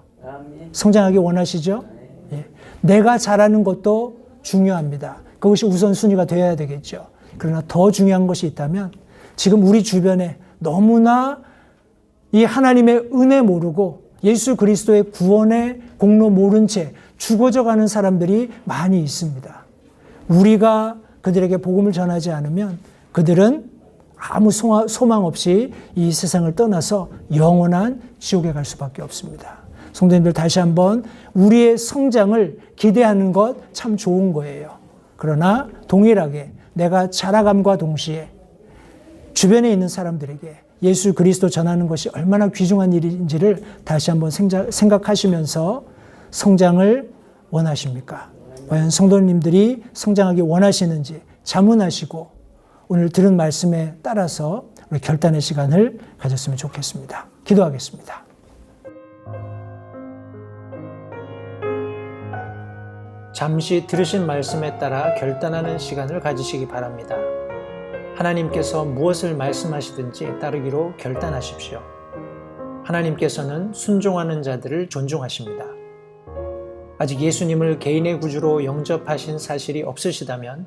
성장하기 원하시죠? 예. 내가 잘하는 것도 중요합니다. 그것이 우선순위가 되어야 되겠죠. 그러나 더 중요한 것이 있다면 지금 우리 주변에 너무나 이 하나님의 은혜 모르고 예수 그리스도의 구원의 공로 모른 채 죽어져가는 사람들이 많이 있습니다. 우리가 그들에게 복음을 전하지 않으면 그들은 아무 소망 없이 이 세상을 떠나서 영원한 지옥에 갈 수밖에 없습니다. 성도님들, 다시 한번 우리의 성장을 기대하는 것 참 좋은 거예요. 그러나 동일하게 내가 자라감과 동시에 주변에 있는 사람들에게 예수 그리스도 전하는 것이 얼마나 귀중한 일인지를 다시 한번 생각하시면서 성장을 원하십니까? 과연 성도님들이 성장하기 원하시는지 자문하시고 오늘 들은 말씀에 따라서 우리 결단의 시간을 가졌으면 좋겠습니다. 기도하겠습니다. 잠시 들으신 말씀에 따라 결단하는 시간을 가지시기 바랍니다. 하나님께서 무엇을 말씀하시든지 따르기로 결단하십시오. 하나님께서는 순종하는 자들을 존중하십니다. 아직 예수님을 개인의 구주로 영접하신 사실이 없으시다면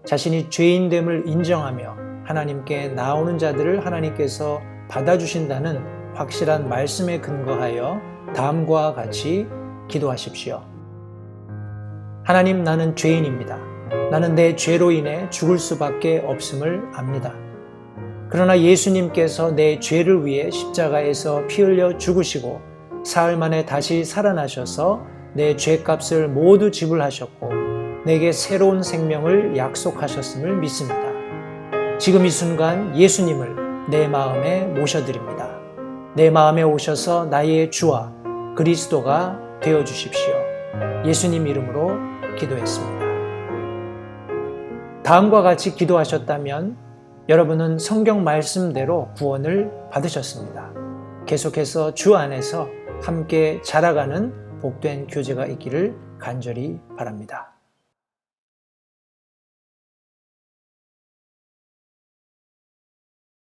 자신이 죄인됨을 인정하며 하나님께 나오는 자들을 하나님께서 받아주신다는 확실한 말씀에 근거하여 다음과 같이 기도하십시오. 하나님, 나는 죄인입니다. 나는 내 죄로 인해 죽을 수밖에 없음을 압니다. 그러나 예수님께서 내 죄를 위해 십자가에서 피 흘려 죽으시고 사흘 만에 다시 살아나셔서 내 죄값을 모두 지불하셨고 내게 새로운 생명을 약속하셨음을 믿습니다. 지금 이 순간 예수님을 내 마음에 모셔드립니다. 내 마음에 오셔서 나의 주와 그리스도가 되어 주십시오. 예수님 이름으로 기도했습니다. 다음과 같이 기도하셨다면 여러분은 성경 말씀대로 구원을 받으셨습니다. 계속해서 주 안에서 함께 자라가는 복된 교제가 있기를 간절히 바랍니다.